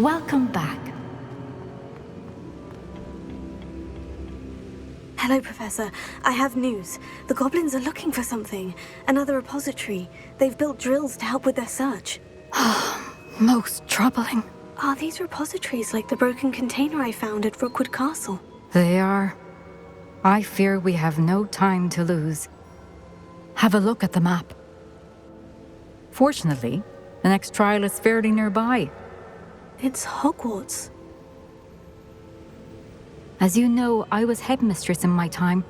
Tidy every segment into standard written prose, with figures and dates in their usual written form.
Welcome back. Hello, Professor. I have news. The goblins are looking for something. Another repository. They've built drills to help with their search. Most troubling. Are these repositories like the broken container I found at Rookwood Castle? They are. I fear we have no time to lose. Have a look at the map. Fortunately, the next trial is fairly nearby. It's Hogwarts. As you know, I was headmistress in my time.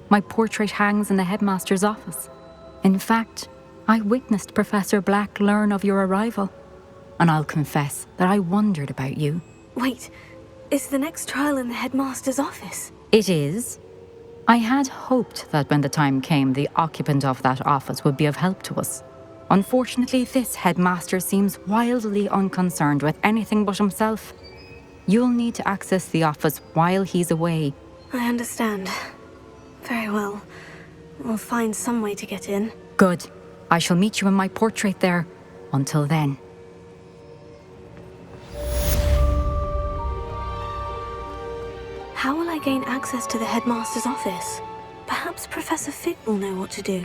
My portrait hangs in the headmaster's office. In fact, I witnessed Professor Black learn of your arrival. And I'll confess that I wondered about you. Wait, is the next trial in the headmaster's office? It is. I had hoped that when the time came, the occupant of that office would be of help to us. Unfortunately, this headmaster seems wildly unconcerned with anything but himself. You'll need to access the office while he's away. I understand. Very well. We'll find some way to get in. Good. I shall meet you in my portrait there. Until then. How will I gain access to the headmaster's office? Perhaps Professor Fig will know what to do.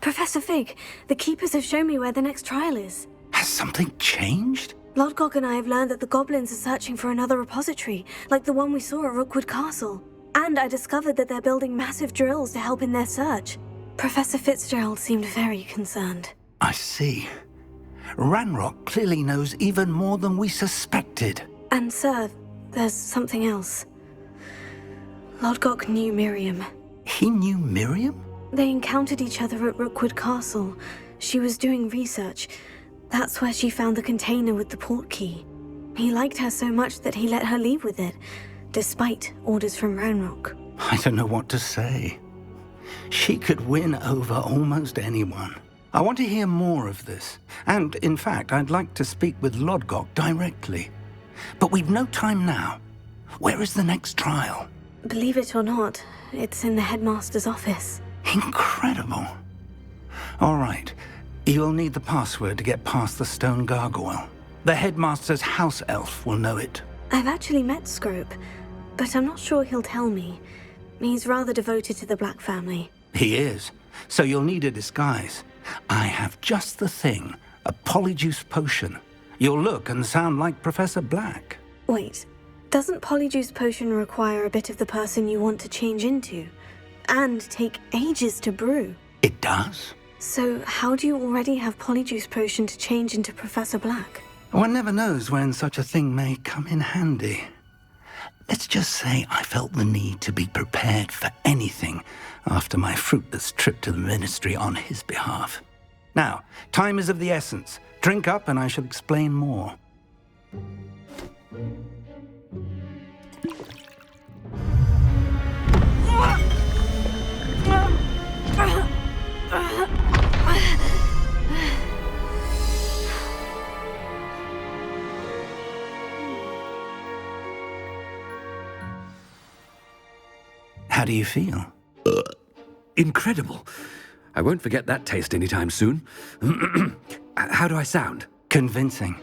Professor Fig, the Keepers have shown me where the next trial is. Has something changed? Lodgok and I have learned that the goblins are searching for another repository, like the one we saw at Rookwood Castle. And I discovered that they're building massive drills to help in their search. Professor Fitzgerald seemed very concerned. I see. Ranrock clearly knows even more than we suspected. And sir, there's something else. Lodgok knew Miriam. He knew Miriam? They encountered each other at Rookwood Castle. She was doing research. That's where she found the container with the port key. He liked her so much that he let her leave with it, despite orders from Ranrock. I don't know what to say. She could win over almost anyone. I want to hear more of this. And, in fact, I'd like to speak with Lodgok directly. But we've no time now. Where is the next trial? Believe it or not, it's in the headmaster's office. Incredible. All right. You'll need the password to get past the stone gargoyle. The headmaster's house elf will know it. I've actually met Scrope, but I'm not sure he'll tell me. He's rather devoted to the Black family. He is. So you'll need a disguise. I have just the thing. A polyjyice potion. You'll look and sound like Professor Black. Wait. Doesn't polyjyice potion require a bit of the person you want to change into? And take ages to brew? It does. So how do you already have polyjyice potion to change into Professor Black? One never knows when such a thing may come in handy. Let's just say I felt the need to be prepared for anything after my fruitless trip to the ministry on his behalf. Now, time is of the essence. Drink up and I shall explain more. How do you feel? Incredible. I won't forget that taste anytime soon. How do I sound? Convincing.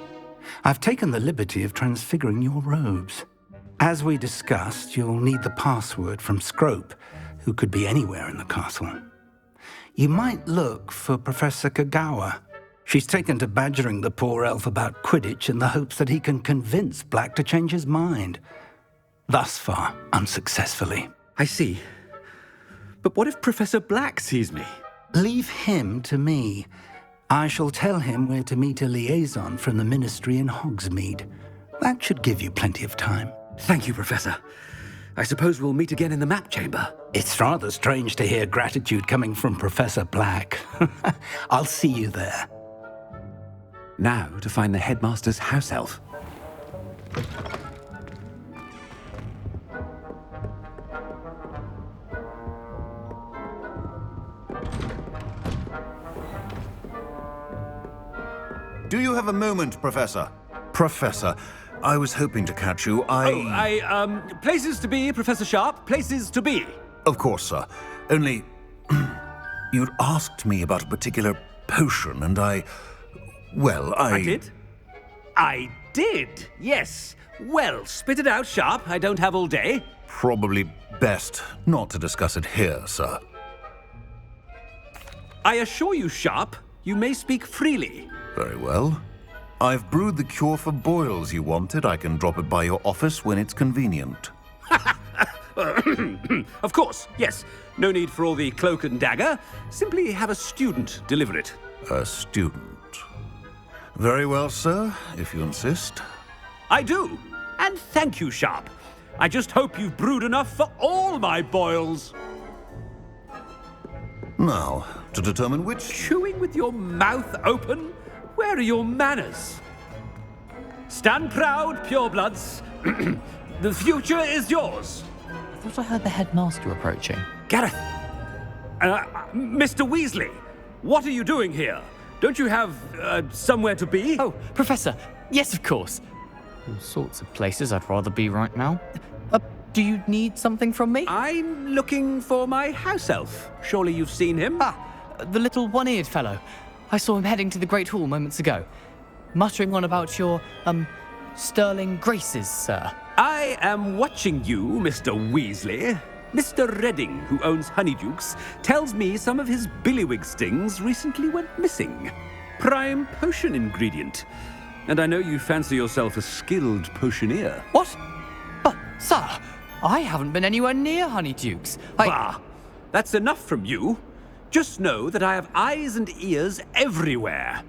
I've taken the liberty of transfiguring your robes. As we discussed, you'll need the password from Scrope, who could be anywhere in the castle. You might look for Professor Kowya. She's taken to badgering the poor elf about Quidditch in the hopes that he can convince Black to change his mind. Thus far, unsuccessfully. I see. But what if Professor Black sees me? Leave him to me. I shall tell him where to meet a liaison from the ministry in Hogsmeade. That should give you plenty of time. Thank you, Professor. I suppose we'll meet again in the map chamber. It's rather strange to hear gratitude coming from Professor Black. I'll see you there. Now to find the headmaster's house elf. Do you have a moment, Professor? Professor, I was hoping to catch you. Places to be, Professor Sharpe. Places to be. Of course, sir. Only... you'd asked me about a particular potion, and I did? I did, yes. Well, spit it out, Sharpe. I don't have all day. Probably best not to discuss it here, sir. I assure you, Sharpe, you may speak freely. Very well. I've brewed the cure for boils you wanted. I can drop it by your office when it's convenient. Of course, yes. No need for all the cloak and dagger. Simply have a student deliver it. A student. Very well, sir, if you insist. I do. And thank you, Sharpe. I just hope you've brewed enough for all my boils. Now, to determine which... Chewing with your mouth open? Where are your manners? Stand proud, purebloods. The future is yours. I thought I heard the headmaster approaching. Gareth! Mr. Weasley, what are you doing here? Don't you have, somewhere to be? Oh, Professor, yes, of course. All sorts of places I'd rather be right now. Do you need something from me? I'm looking for my house elf. Surely you've seen him? Ah, the little one-eared fellow. I saw him heading to the Great Hall moments ago, muttering on about your, sterling graces, sir. I am watching you, Mr. Weasley. Mr. Redding, who owns Honeydukes, tells me some of his billywig stings recently went missing. Prime potion ingredient. And I know you fancy yourself a skilled potioneer. What? But, sir, I haven't been anywhere near Honeydukes. Bah! That's enough from you. Just know that I have eyes and ears everywhere.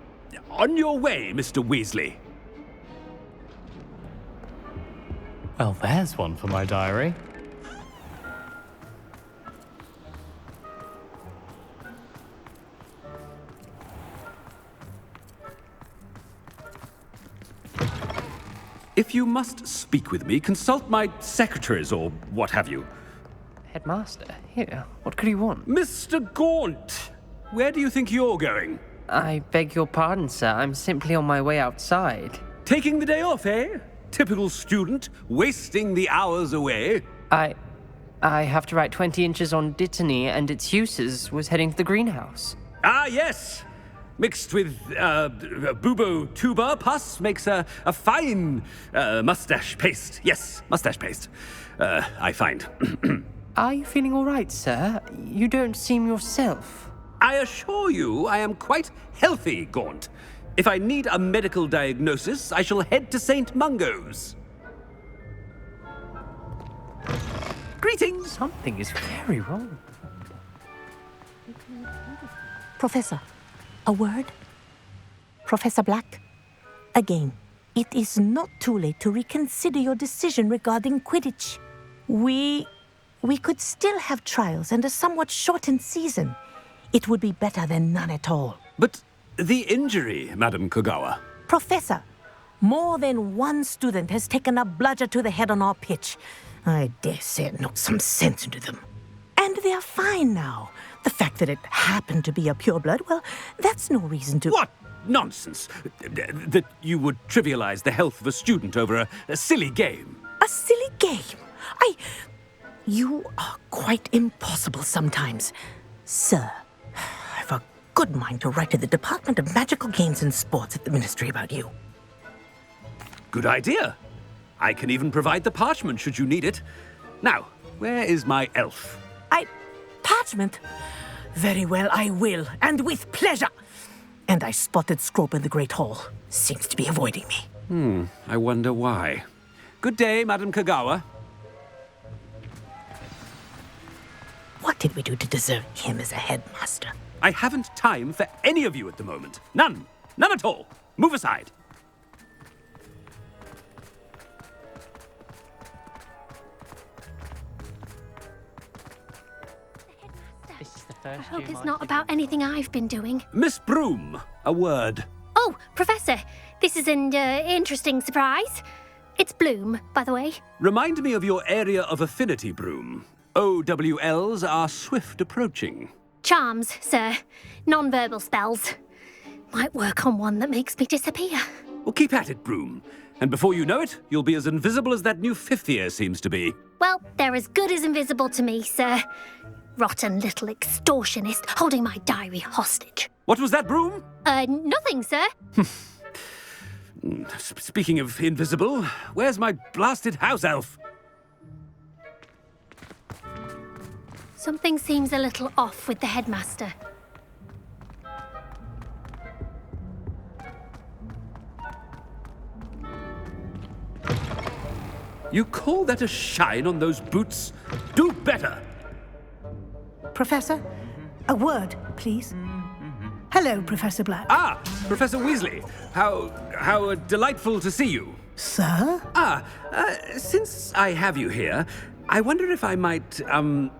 On your way, Mr. Weasley. Well, there's one for my diary. If you must speak with me, consult my secretaries or what have you. Headmaster, here, what could you want? Mr. Gaunt, where do you think you're going? I beg your pardon, sir. I'm simply on my way outside. Taking the day off, eh? Typical student, wasting the hours away. I have to write 20 inches on Dittany and its uses. Was heading to the greenhouse. Ah, yes. Mixed with bubo tuber pus makes a fine mustache paste. Yes, mustache paste. I find. Are you feeling all right, sir? You don't seem yourself. I assure you I am quite healthy, Gaunt. If I need a medical diagnosis, I shall head to St. Mungo's. Greetings! Something is very wrong. Professor, a word? Professor Black? Again, it is not too late to reconsider your decision regarding Quidditch. We could still have trials and a somewhat shortened season. It would be better than none at all. But the injury, Madam Kowya. Professor, more than one student has taken a bludger to the head on our pitch. I dare say it knocked some sense into them. And they are fine now. The fact that it happened to be a pureblood, well, that's no reason to... What nonsense! That you would trivialize the health of a student over a silly game. A silly game? You are quite impossible sometimes. Sir, I've a good mind to write to the Department of Magical Games and Sports at the Ministry about you. Good idea. I can even provide the parchment should you need it. Now, where is my elf? Parchment? Very well, I will, and with pleasure. And I spotted Scrope in the Great Hall. Seems to be avoiding me. I wonder why. Good day, Madam Kowya. What did we do to deserve him as a headmaster? I haven't time for any of you at the moment. None. None at all. Move aside. I hope it's not about anything I've been doing. Miss Broom, a word. Oh, Professor, this is an interesting surprise. It's Bloom, by the way. Remind me of your area of affinity, Broom. OWLs are swift approaching. Charms, sir. Non-verbal spells. Might work on one that makes me disappear. Well, keep at it, Broom. And before you know it, you'll be as invisible as that new fifth year seems to be. Well, they're as good as invisible to me, sir. Rotten little extortionist holding my diary hostage. What was that, Broom? Nothing, sir. Speaking of invisible, where's my blasted house elf? Something seems a little off with the headmaster. You call that a shine on those boots? Do better! Professor, a word, please. Hello, Professor Black. Ah, Professor Weasley. How delightful to see you. Sir? Since I have you here, I wonder if I might,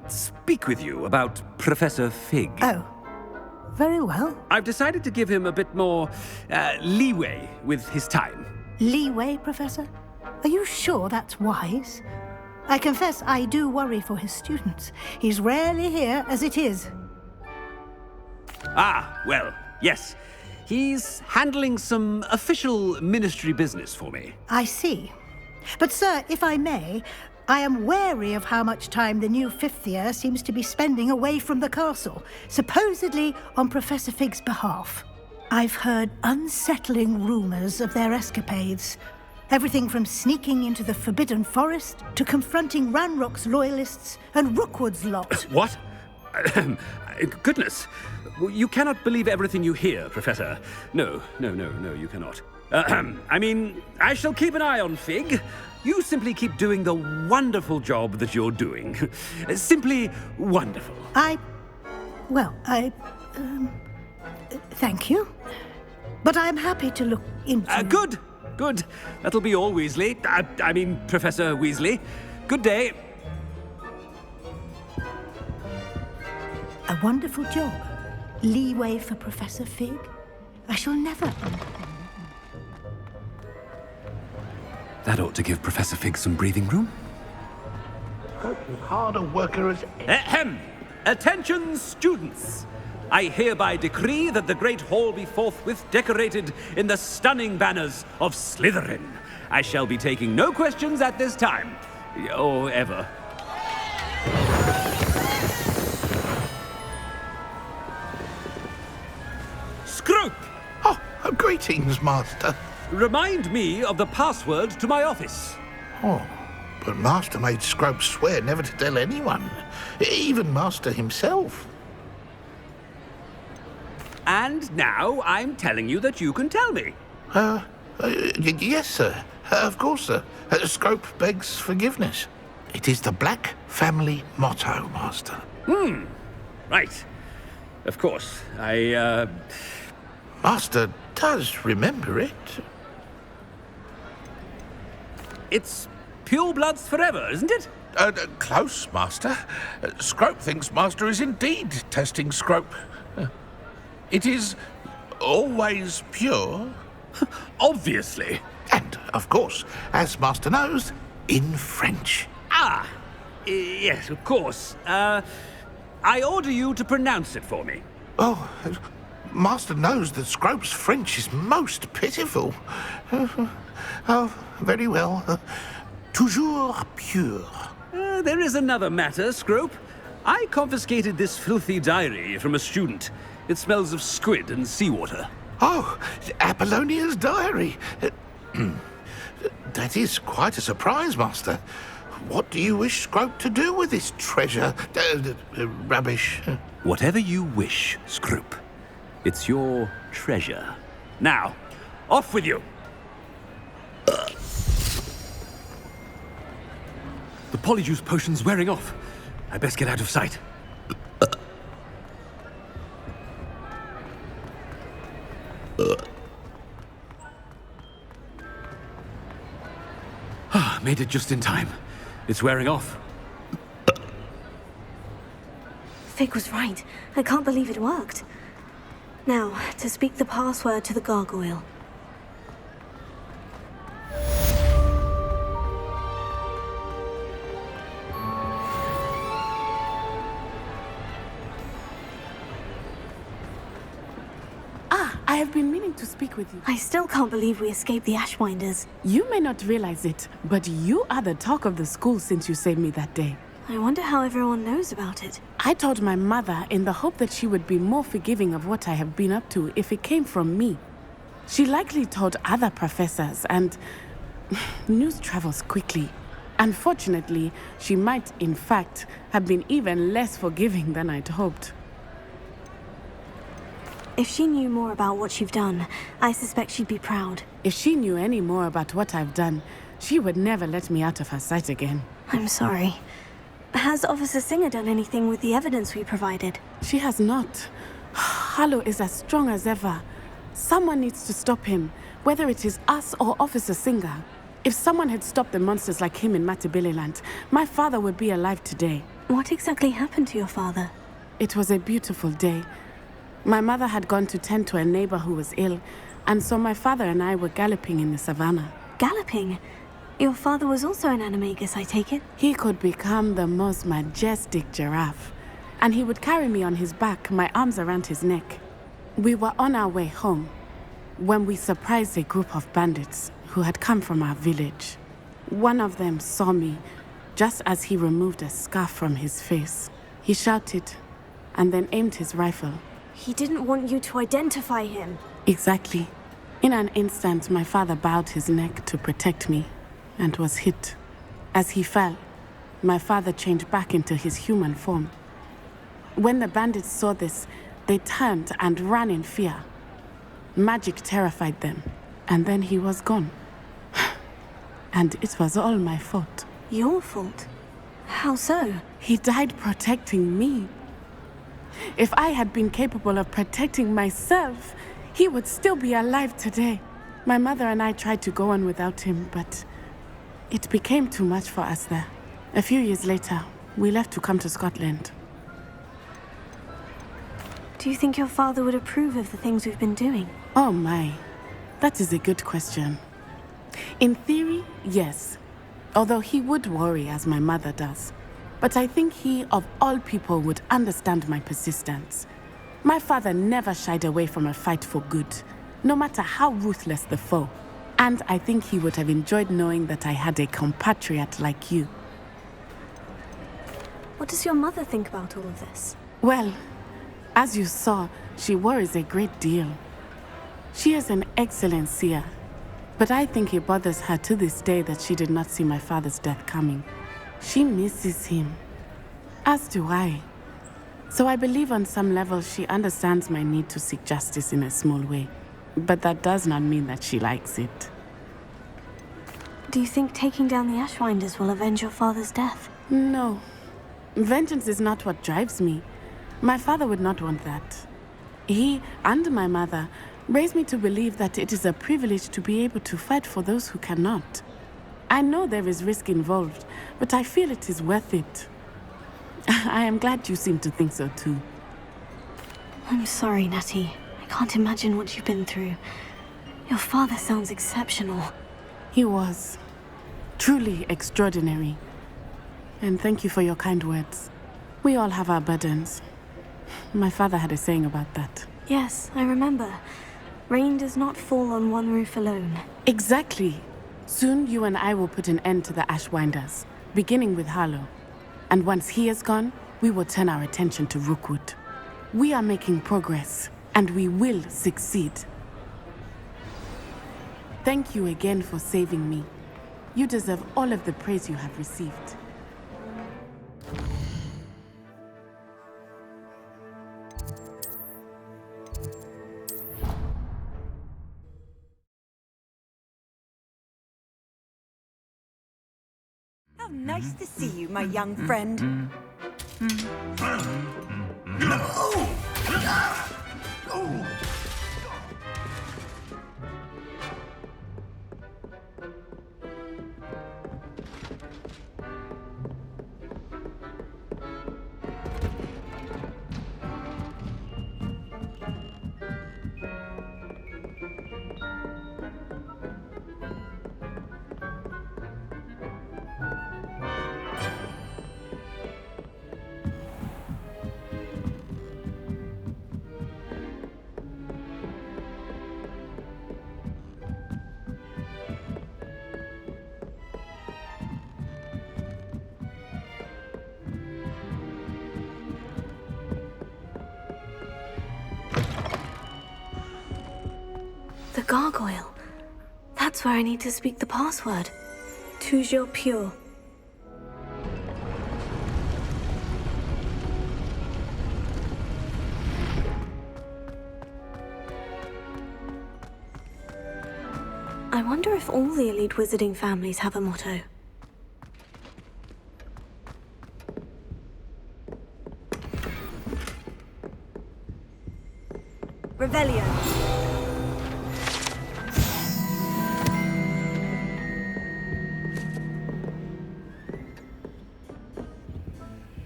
speak with you about Professor Fig. Oh, very well. I've decided to give him a bit more, leeway with his time. Leeway, Professor? Are you sure that's wise? I confess I do worry for his students. He's rarely here as it is. Ah, well, yes. He's handling some official ministry business for me. I see. But, sir, if I may, I am wary of how much time the new fifth year seems to be spending away from the castle, supposedly on Professor Fig's behalf. I've heard unsettling rumours of their escapades. Everything from sneaking into the Forbidden Forest to confronting Ranrock's loyalists and Rookwood's lot. What? Goodness. You cannot believe everything you hear, Professor. No, you cannot. I mean, I shall keep an eye on Fig. You simply keep doing the wonderful job that you're doing. Simply wonderful. Thank you. But I'm happy to look into... Good. That'll be all, Weasley. I mean, Professor Weasley. Good day. A wonderful job. Leeway for Professor Fig. I shall never... That ought to give Professor Fig some breathing room. Hard a worker as... Ahem! Attention, students! I hereby decree that the Great Hall be forthwith decorated in the stunning banners of Slytherin. I shall be taking no questions at this time. Or ever. Scrope! Oh, greetings, Master. Remind me of the password to my office. Oh, but Master made Scrope swear never to tell anyone, even Master himself. And now I'm telling you that you can tell me. Yes, sir. Of course, sir. Scrope begs forgiveness. It is the Black family motto, Master. Right. Of course. Master does remember it. It's pure bloods forever, isn't it? Close, Master. Scrope thinks Master is indeed testing Scrope. It is always pure. Obviously. And, of course, as Master knows, in French. Yes, of course. I order you to pronounce it for me. Oh, Master knows that Scrope's French is most pitiful. Oh, very well. Toujours pure. There is another matter, Scrope. I confiscated this filthy diary from a student. It smells of squid and seawater. Oh, Apollonia's diary. That is quite a surprise, Master. What do you wish Scrope to do with this treasure? Rubbish. Whatever you wish, Scrope. It's your treasure. Now, off with you. The polyjuice potion's wearing off. I best get out of sight. Made it just in time. It's wearing off. Fig was right. I can't believe it worked. Now, to speak the password to the gargoyle. I have been meaning to speak with you. I still can't believe we escaped the Ashwinders. You may not realize it, but you are the talk of the school since you saved me that day. I wonder how everyone knows about it. I told my mother in the hope that she would be more forgiving of what I have been up to if it came from me. She likely told other professors, and news travels quickly. Unfortunately, she might, in fact, have been even less forgiving than I'd hoped. If she knew more about what you've done, I suspect she'd be proud. If she knew any more about what I've done, she would never let me out of her sight again. I'm sorry. Has Officer Singer done anything with the evidence we provided? She has not. Hallow is as strong as ever. Someone needs to stop him, whether it is us or Officer Singer. If someone had stopped the monsters like him in Matabeleland, my father would be alive today. What exactly happened to your father? It was a beautiful day. My mother had gone to tend to a neighbor who was ill, and so my father and I were galloping in the savannah. Galloping? Your father was also an animagus, I take it? He could become the most majestic giraffe, and he would carry me on his back, my arms around his neck. We were on our way home when we surprised a group of bandits who had come from our village. One of them saw me just as he removed a scarf from his face. He shouted and then aimed his rifle. He didn't want you to identify him. Exactly. In an instant, my father bowed his neck to protect me and was hit. As he fell, my father changed back into his human form. When the bandits saw this, they turned and ran in fear. Magic terrified them, and then he was gone. And it was all my fault. Your fault? How so? He died protecting me. If I had been capable of protecting myself, he would still be alive today. My mother and I tried to go on without him, but it became too much for us there. A few years later, we left to come to Scotland. Do you think your father would approve of the things we've been doing? Oh my, that is a good question. In theory, yes. Although he would worry as my mother does. But I think he, of all people, would understand my persistence. My father never shied away from a fight for good, no matter how ruthless the foe. And I think he would have enjoyed knowing that I had a compatriot like you. What does your mother think about all of this? Well, as you saw, she worries a great deal. She is an excellent seer, but I think it bothers her to this day that she did not see my father's death coming. She misses him, as do I. So I believe on some level she understands my need to seek justice in a small way. But that does not mean that she likes it. Do you think taking down the Ashwinders will avenge your father's death? No. Vengeance is not what drives me. My father would not want that. He and my mother raised me to believe that it is a privilege to be able to fight for those who cannot. I know there is risk involved, but I feel it is worth it. I am glad you seem to think so too. I'm sorry, Natty. I can't imagine what you've been through. Your father sounds exceptional. He was. Truly extraordinary. And thank you for your kind words. We all have our burdens. My father had a saying about that. Yes, I remember. Rain does not fall on one roof alone. Exactly. Soon you and I will put an end to the Ashwinders, beginning with Hallow. And once he is gone, we will turn our attention to Rookwood. We are making progress, and we will succeed. Thank you again for saving me. You deserve all of the praise you have received. How nice to see you, my young friend. The gargoyle. That's where I need to speak the password. Toujours pure. I wonder if all the elite wizarding families have a motto. Revelio.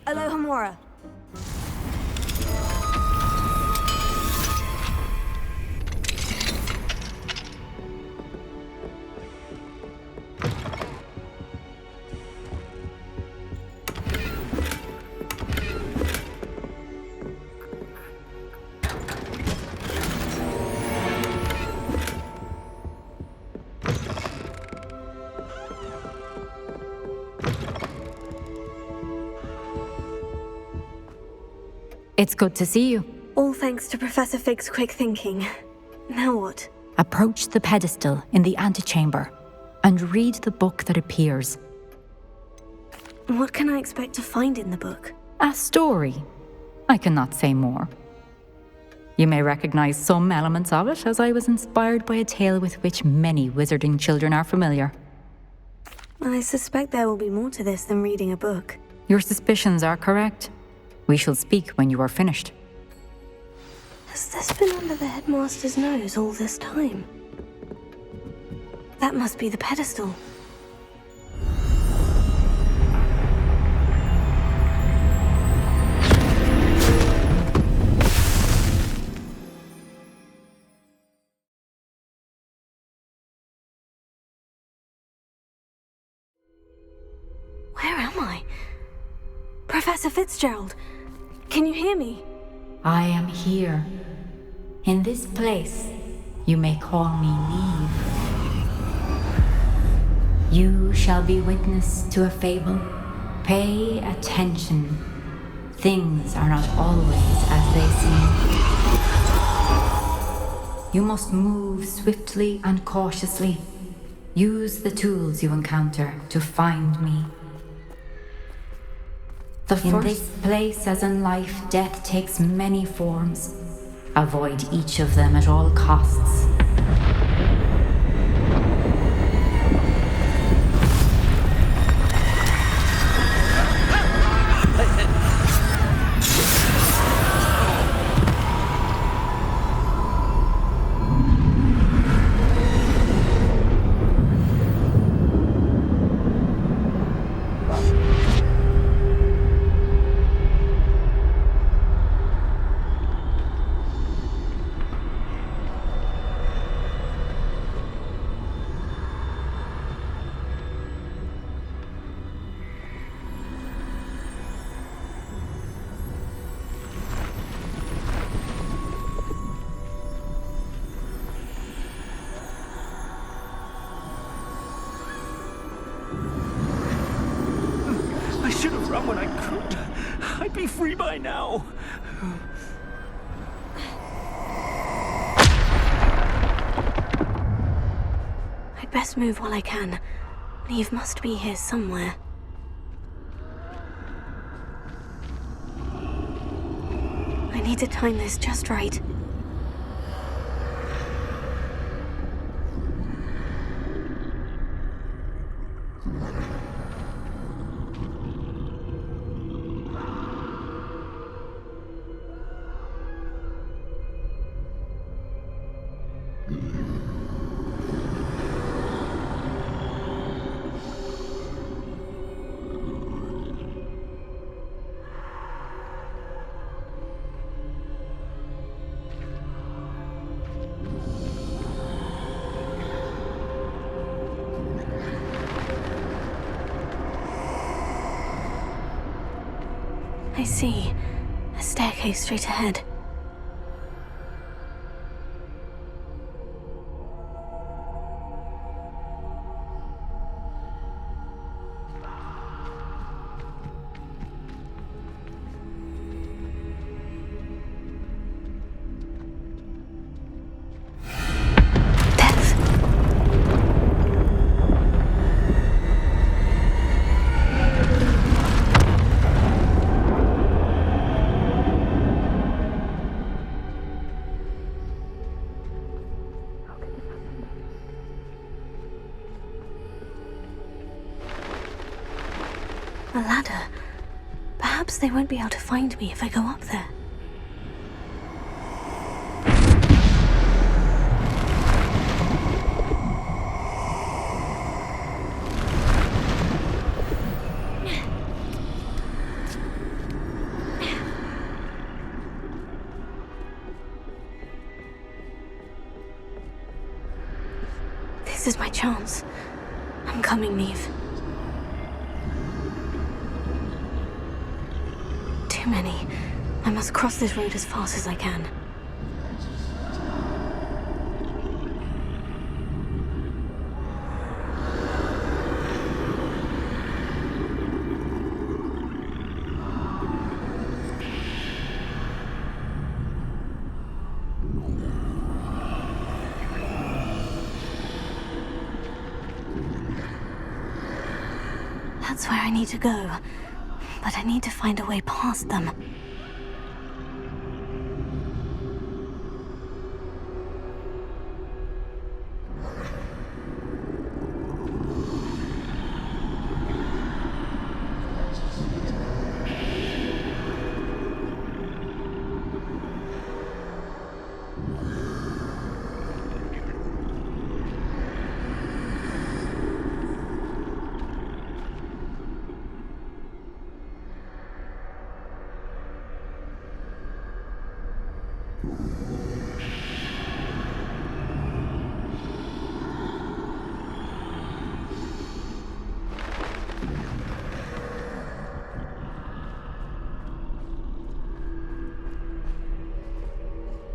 Alohomora. It's good to see you. All thanks to Professor Fig's quick thinking. Now what? Approach the pedestal in the antechamber and read the book that appears. What can I expect to find in the book? A story. I cannot say more. You may recognize some elements of it, as I was inspired by a tale with which many wizarding children are familiar. I suspect there will be more to this than reading a book. Your suspicions are correct. We shall speak when you are finished. Has this been under the headmaster's nose all this time? That must be the pedestal. Where am I? Professor Fitzgerald, can you hear me? I am here. In this place, you may call me Niamh. You shall be witness to a fable. Pay attention. Things are not always as they seem. You must move swiftly and cautiously. Use the tools you encounter to find me. In this place, as in life, death takes many forms. Avoid each of them at all costs. I should have run when I could. I'd be free by now. I'd best move while I can. Niamh must be here somewhere. I need to time this just right. I see. A staircase straight ahead. A ladder. Perhaps they won't be able to find me if I go up there. This is my chance. I'm coming, Niamh. Too many. I must cross this road as fast as I can. That's where I need to go, but I need to find a way past them.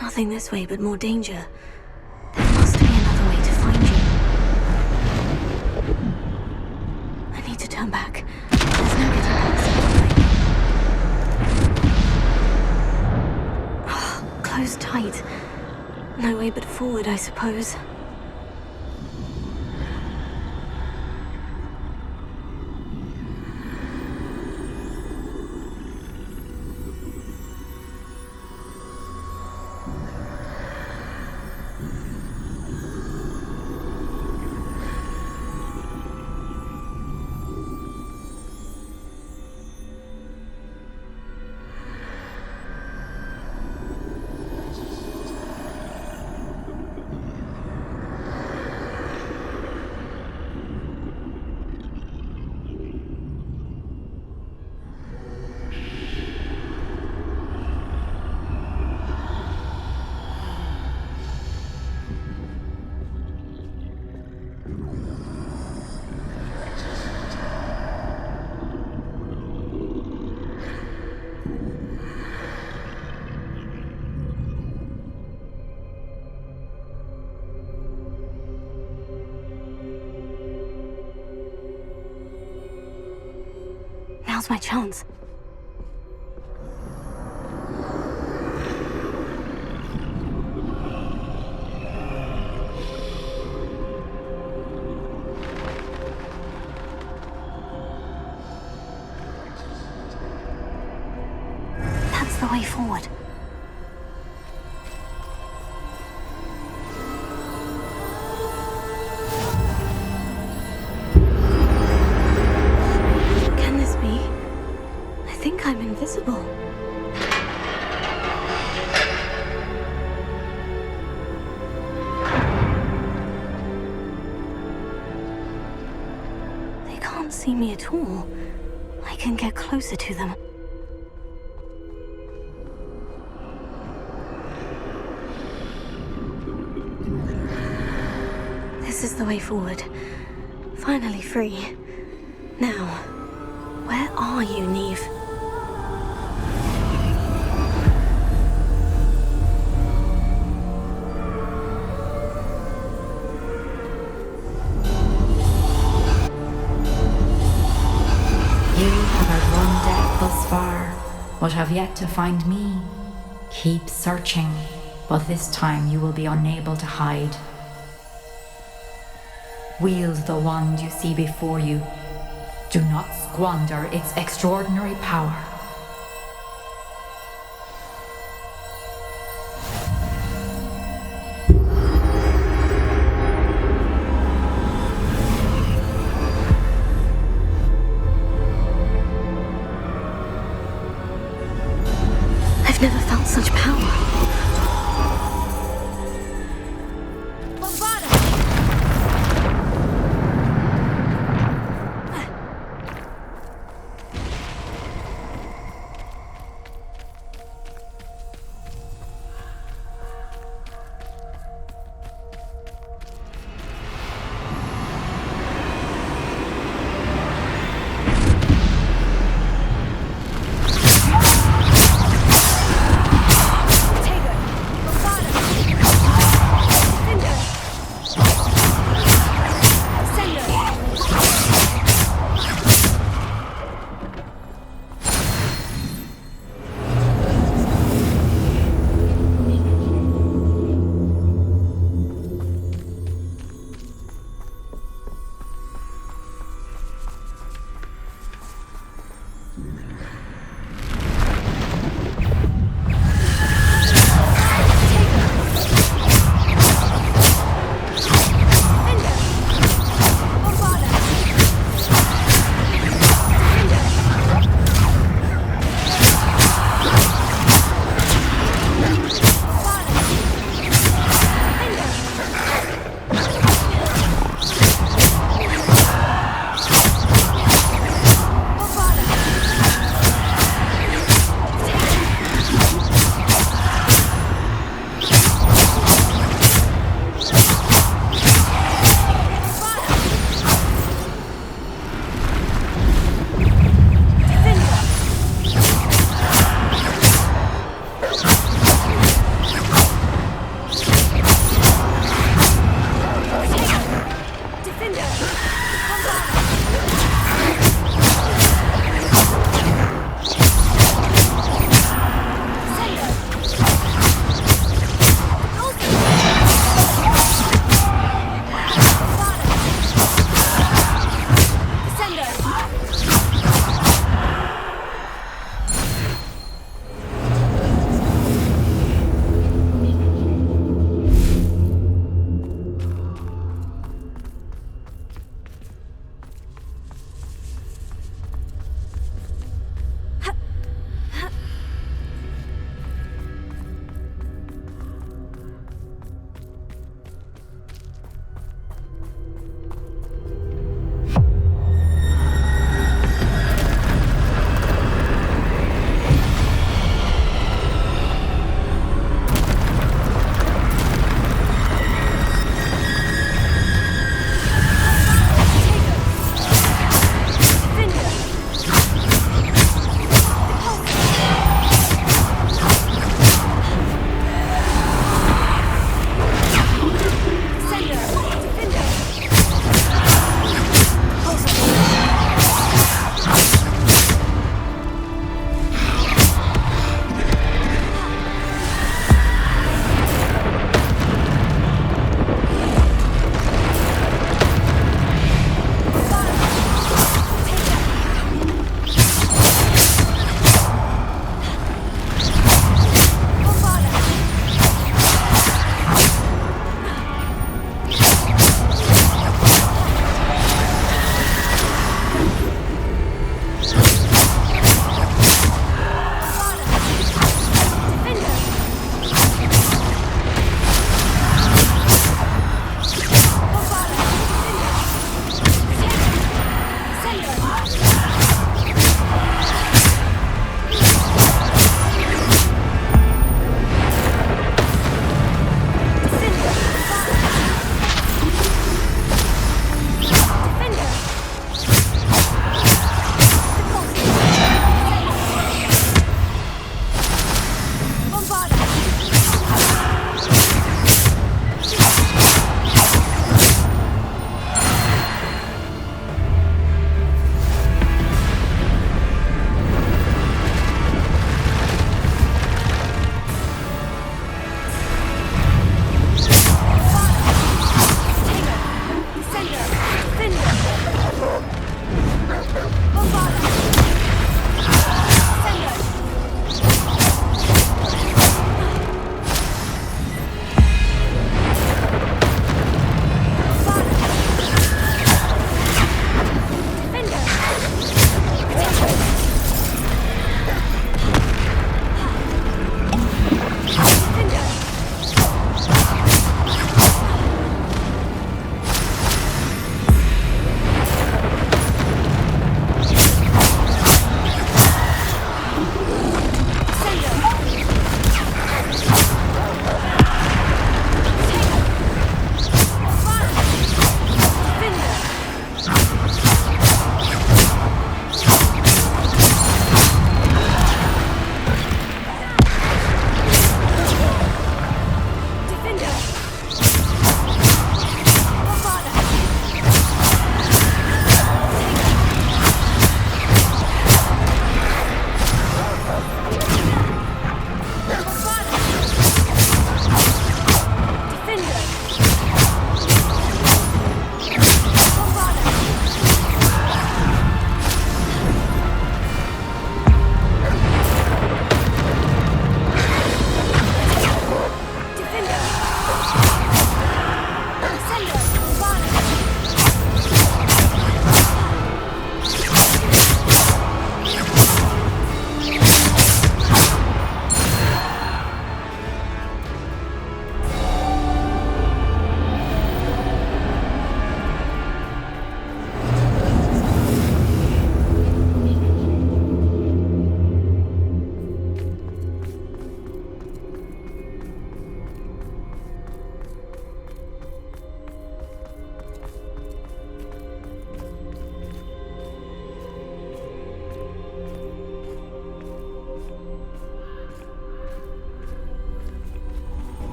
Nothing this way but more danger. There must be another way to find you. I need to turn back. There's no getting past it. Closed tight. No way but forward, I suppose. Now's my chance. That's the way forward. I'm invisible. They can't see me at all. I can get closer to them. This is the way forward. Finally free. Now, where are you, Niamh? But have yet to find me. Keep searching, but this time you will be unable to hide. Wield the wand you see before you. Do not squander its extraordinary power.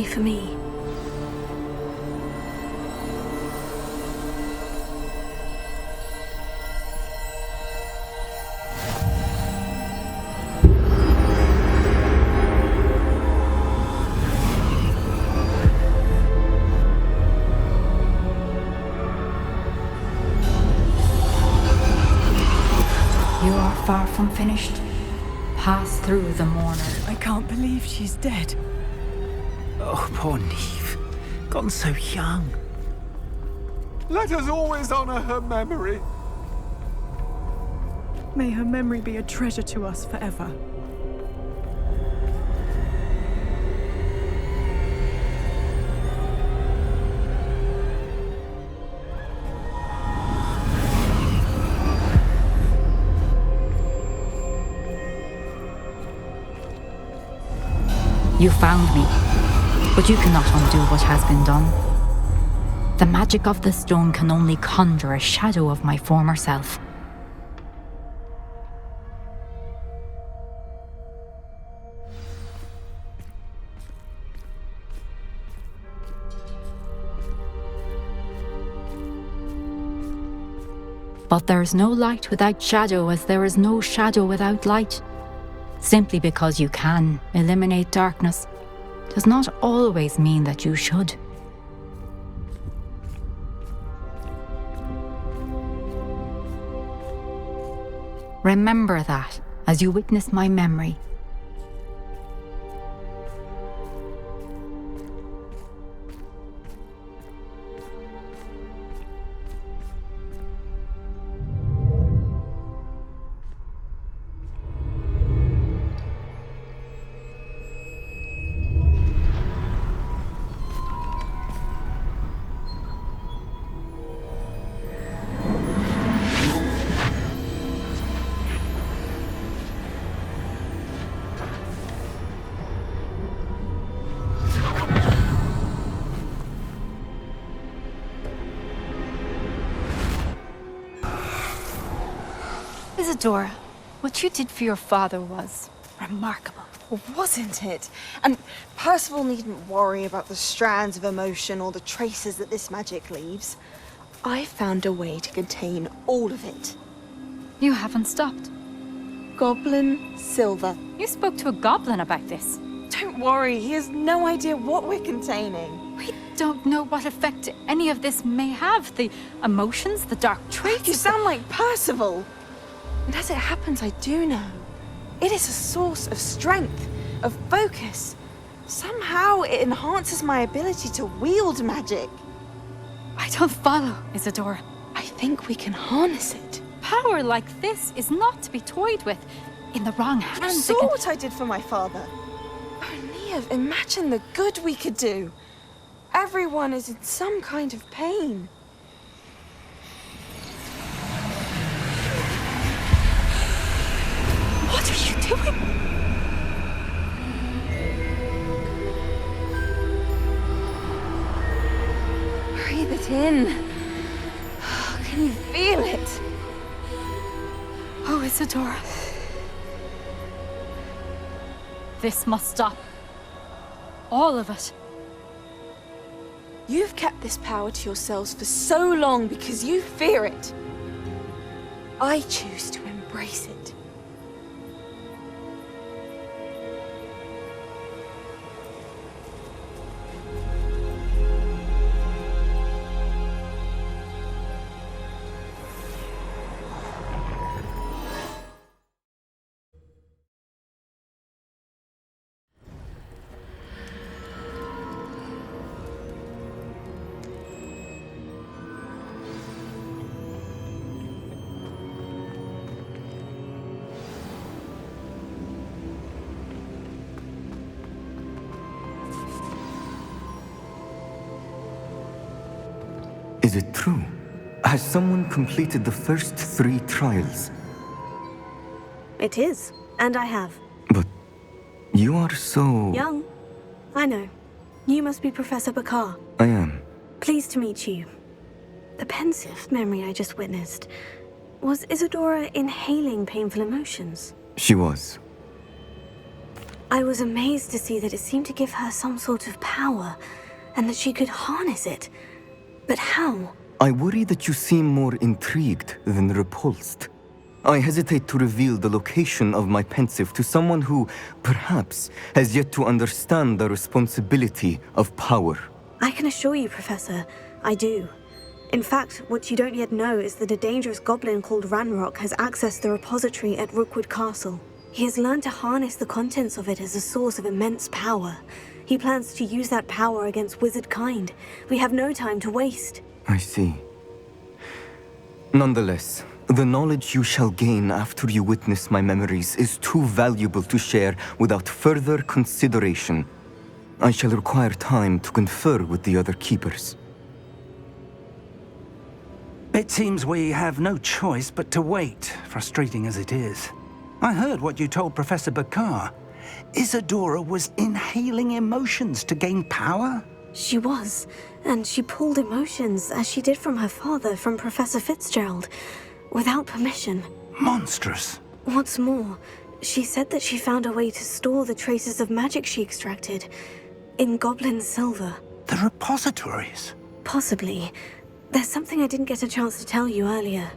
be for me. You are far from finished. Pass through the mourner. I can't believe she's dead. Oh, poor Niamh. Gone so young. Let us always honor her memory. May her memory be a treasure to us forever. You found me, but you cannot undo what has been done. The magic of the stone can only conjure a shadow of my former self. But there is no light without shadow, as there is no shadow without light. Simply because you can eliminate darkness does not always mean that you should. Remember that as you witness my memory. Isidora, what you did for your father was remarkable. Well, wasn't it? And Percival needn't worry about the strands of emotion or the traces that this magic leaves. I found a way to contain all of it. You haven't stopped. Goblin silver. You spoke to a goblin about this. Don't worry, he has no idea what we're containing. We don't know what effect any of this may have. The emotions, the dark traits. You sound like Percival. And as it happens, I do know. It is a source of strength, of focus. Somehow it enhances my ability to wield magic. I don't follow, Isidora. I think we can harness it. Power like this is not to be toyed with. In the wrong hands. You saw what I did for my father. Oh, Niamh, imagine the good we could do. Everyone is in some kind of pain. What are you doing? Breathe it in. Can you feel it? Oh, Isidora. This must stop. All of it. You've kept this power to yourselves for so long because you fear it. I choose to embrace it. Is it true? Has someone completed the first 3 trials? It is, and I have. But you are so... Young. I know. You must be Professor Bakar. I am. Pleased to meet you. The pensive memory I just witnessed. Was Isidora inhaling painful emotions? She was. I was amazed to see that it seemed to give her some sort of power, and that she could harness it. But how? I worry that you seem more intrigued than repulsed. I hesitate to reveal the location of my pensive to someone who, perhaps, has yet to understand the responsibility of power. I can assure you, Professor, I do. In fact, what you don't yet know is that a dangerous goblin called Ranrock has accessed the repository at Rookwood Castle. He has learned to harness the contents of it as a source of immense power. He plans to use that power against wizard kind. We have no time to waste. I see. Nonetheless, the knowledge you shall gain after you witness my memories is too valuable to share without further consideration. I shall require time to confer with the other keepers. It seems we have no choice but to wait, frustrating as it is. I heard what you told Professor Bakar. Isidora was inhaling emotions to gain power? She was, and she pulled emotions, as she did from her father, from Professor Fitzgerald, without permission. Monstrous. What's more, she said that she found a way to store the traces of magic she extracted in goblin silver. The repositories? Possibly. There's something I didn't get a chance to tell you earlier.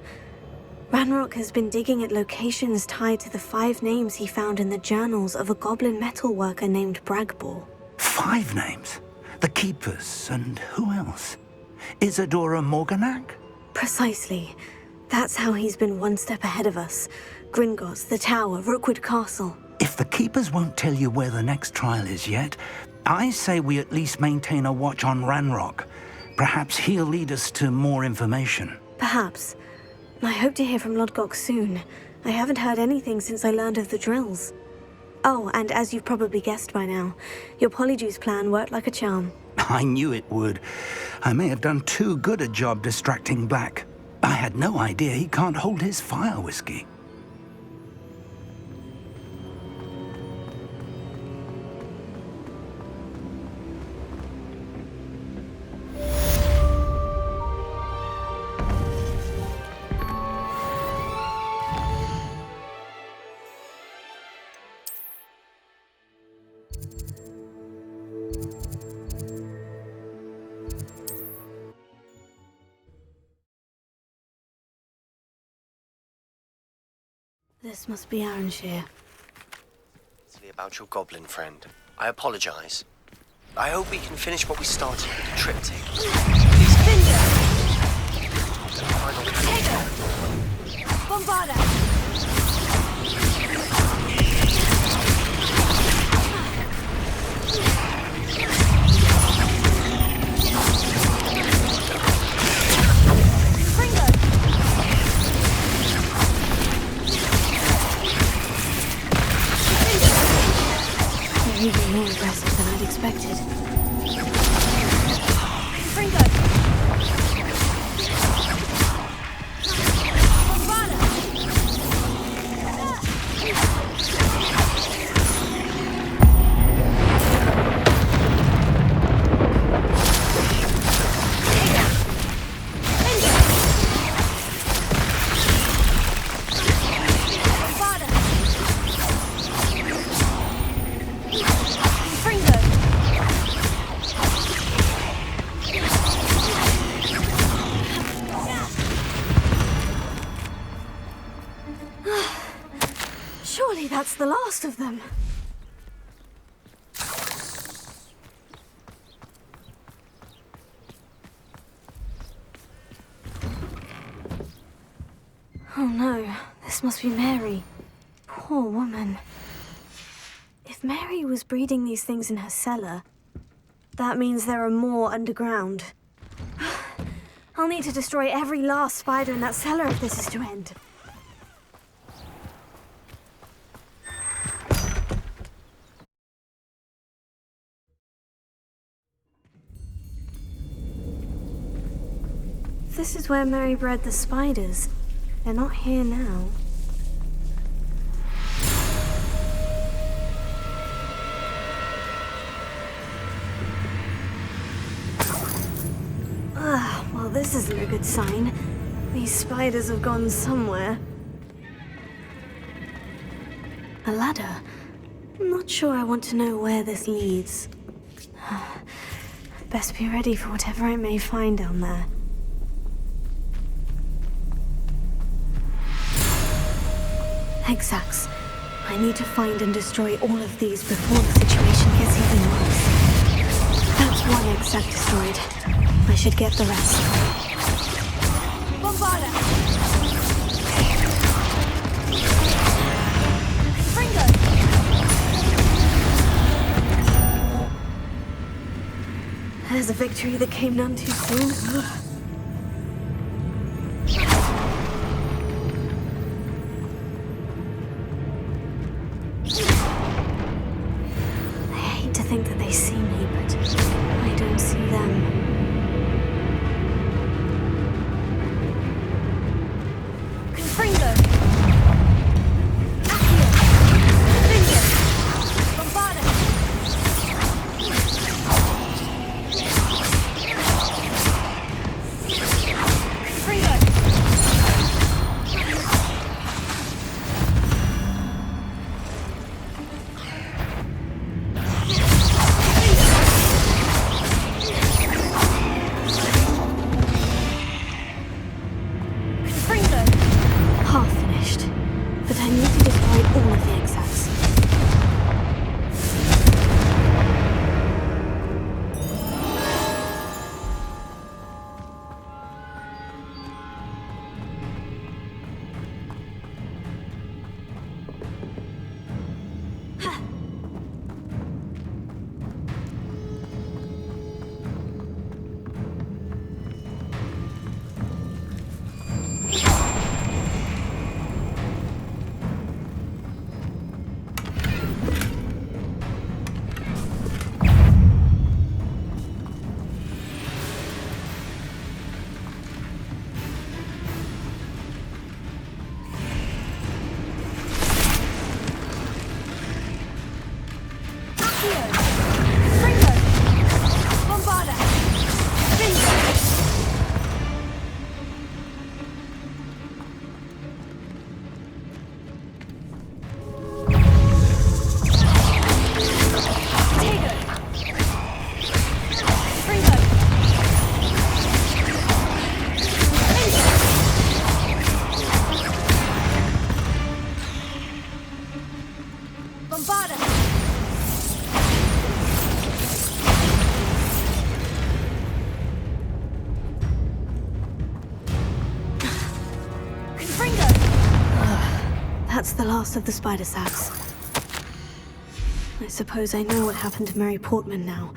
Ranrock has been digging at locations tied to the 5 names he found in the journals of a goblin metalworker named Bragbor. 5 names? The Keepers, and who else? Isidora Morganac? Precisely. That's how he's been one step ahead of us. Gringotts, the Tower, Rookwood Castle. If the Keepers won't tell you where the next trial is yet, I say we at least maintain a watch on Ranrock. Perhaps he'll lead us to more information. Perhaps. I hope to hear from Lodgok soon. I haven't heard anything since I learned of the drills. Oh, and as you've probably guessed by now, your polyjyice plan worked like a charm. I knew it would. I may have done too good a job distracting Black. I had no idea he can't hold his fire whiskey. This must be Arashire. About your goblin friend. I apologize. I hope we can finish what we started with the triptych. Bombarda! Even more aggressive than I'd expected. Surely that's the last of them. Oh no, this must be Mary. Poor woman. If Mary was breeding these things in her cellar, that means there are more underground. I'll need to destroy every last spider in that cellar if this is to end. This is where Mary bred the spiders. They're not here now. Well, this isn't a good sign. These spiders have gone somewhere. A ladder. I'm not sure I want to know where this leads. Best be ready for whatever I may find down there. Exacts. I need to find and destroy all of these before the situation gets even worse. That's one exact destroyed. I should get the rest. Bombarda! There's a victory that came none too soon. I hate to think that they see me, but I don't see them. Confringo! Accio! Vingo! Bombarda! Half finished, but I need to destroy all of the exacts. That's the last of the spider sacs. I suppose I know what happened to Mary Portman now.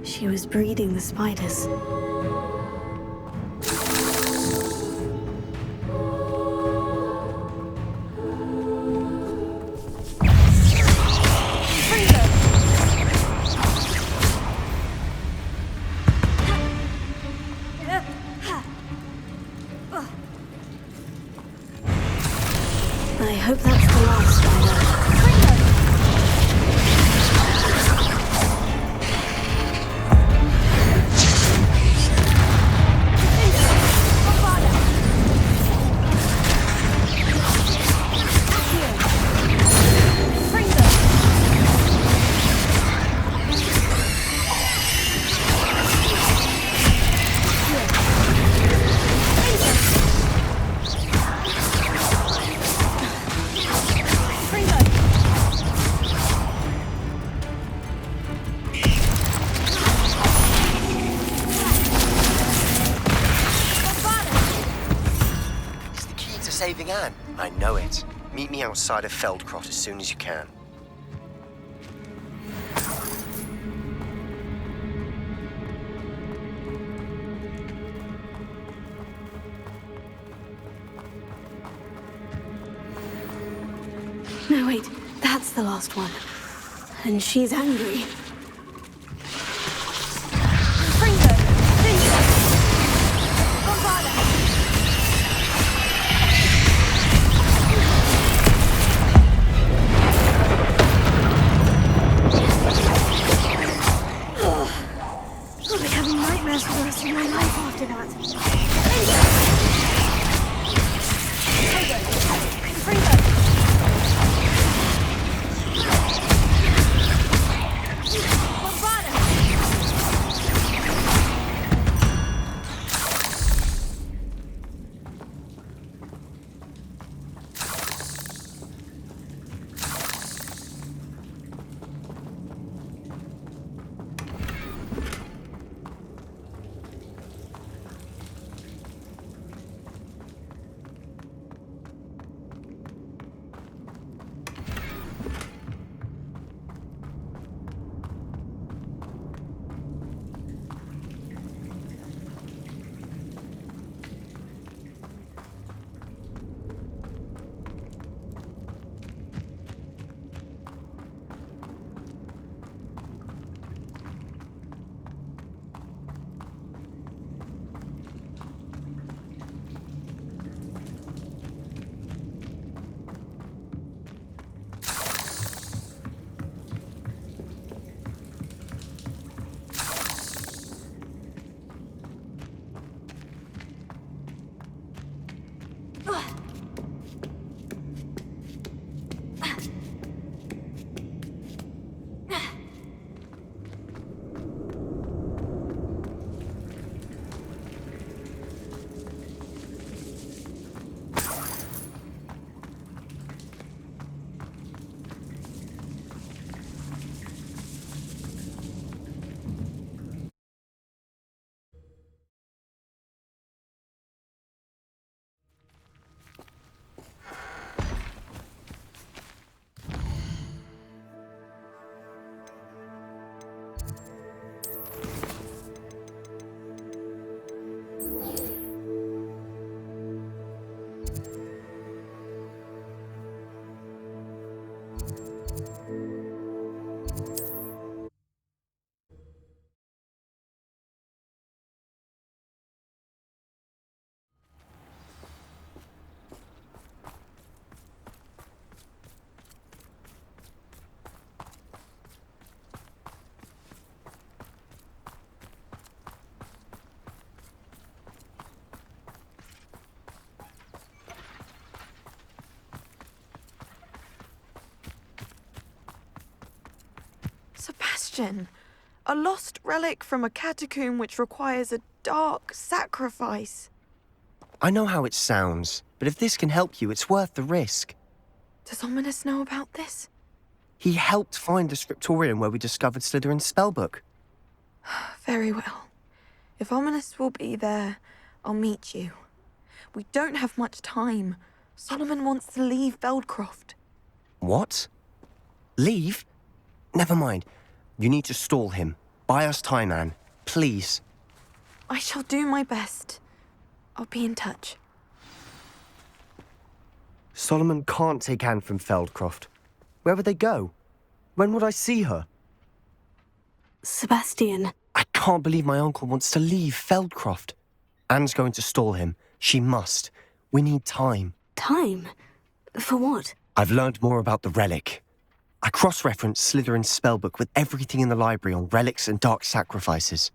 She was breeding the spiders. I hope that's the last spider. Saving Anne. I know it. Meet me outside of Feldcroft as soon as you can. No, wait. That's the last one. And she's angry. Sebastian! A lost relic from a catacomb which requires a dark sacrifice. I know how it sounds, but if this can help you, it's worth the risk. Does Ominous know about this? He helped find the scriptorium where we discovered Slytherin's spellbook. Very well. If Ominous will be there, I'll meet you. We don't have much time. Solomon wants to leave Feldcroft. What? Leave? Never mind. You need to stall him. Buy us time, Anne. Please. I shall do my best. I'll be in touch. Solomon can't take Anne from Feldcroft. Where would they go? When would I see her? Sebastian. I can't believe my uncle wants to leave Feldcroft. Anne's going to stall him. She must. We need time. Time? For what? I've learned more about the relic. I cross-referenced Slytherin's spellbook with everything in the library on relics and dark sacrifices.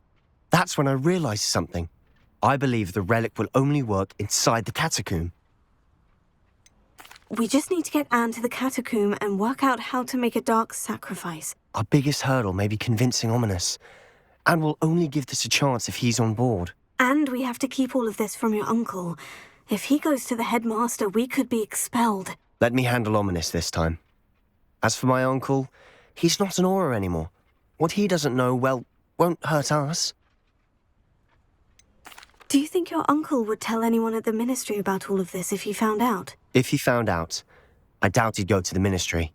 That's when I realized something. I believe the relic will only work inside the catacomb. We just need to get Anne to the catacomb and work out how to make a dark sacrifice. Our biggest hurdle may be convincing Ominous. Anne will only give this a chance if he's on board. And we have to keep all of this from your uncle. If he goes to the headmaster, we could be expelled. Let me handle Ominous this time. As for my uncle, he's not an Auror anymore. What he doesn't know, well, won't hurt us. Do you think your uncle would tell anyone at the ministry about all of this if he found out? If he found out, I doubt he'd go to the ministry.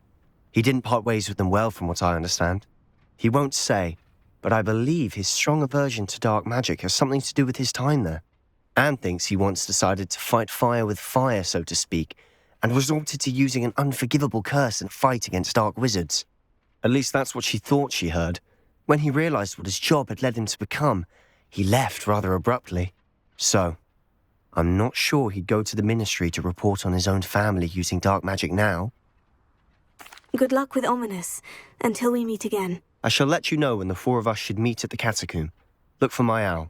He didn't part ways with them well, from what I understand. He won't say, but I believe his strong aversion to dark magic has something to do with his time there. Anne thinks he once decided to fight fire with fire, so to speak, and resorted to using an unforgivable curse in a fight against dark wizards. At least that's what she thought she heard. When he realized what his job had led him to become, he left rather abruptly. So, I'm not sure he'd go to the ministry to report on his own family using dark magic now. Good luck with Ominous, until we meet again. I shall let you know when the four of us should meet at the catacomb. Look for my owl.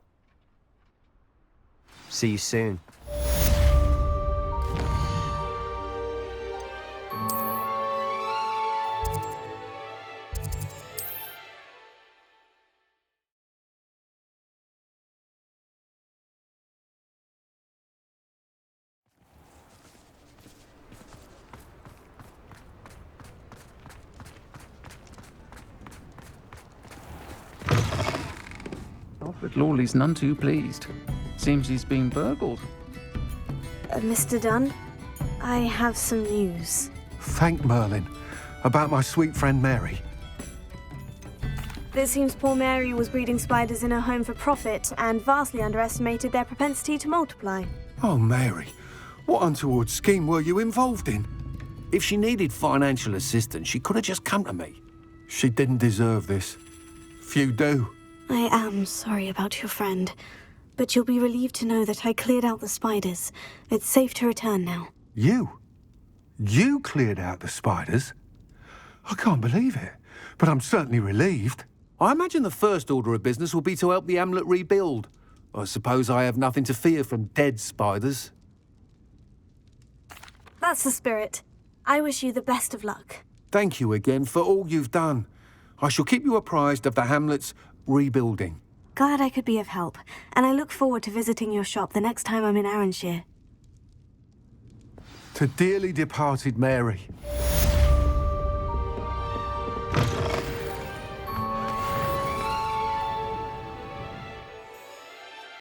See you soon. But Lawley's none too pleased. Seems he's been burgled. Mr. Dunn, I have some news. Thank Merlin. About my sweet friend Mary. It seems poor Mary was breeding spiders in her home for profit and vastly underestimated their propensity to multiply. Oh, Mary. What untoward scheme were you involved in? If she needed financial assistance, she could have just come to me. She didn't deserve this. Few do. I am sorry about your friend, but you'll be relieved to know that I cleared out the spiders. It's safe to return now. You? You cleared out the spiders? I can't believe it, but I'm certainly relieved. I imagine the first order of business will be to help the amulet rebuild. I suppose I have nothing to fear from dead spiders. That's the spirit. I wish you the best of luck. Thank you again for all you've done. I shall keep you apprised of the hamlet's rebuilding. Glad I could be of help, and I look forward to visiting your shop the next time I'm in Arashire. To dearly departed Mary.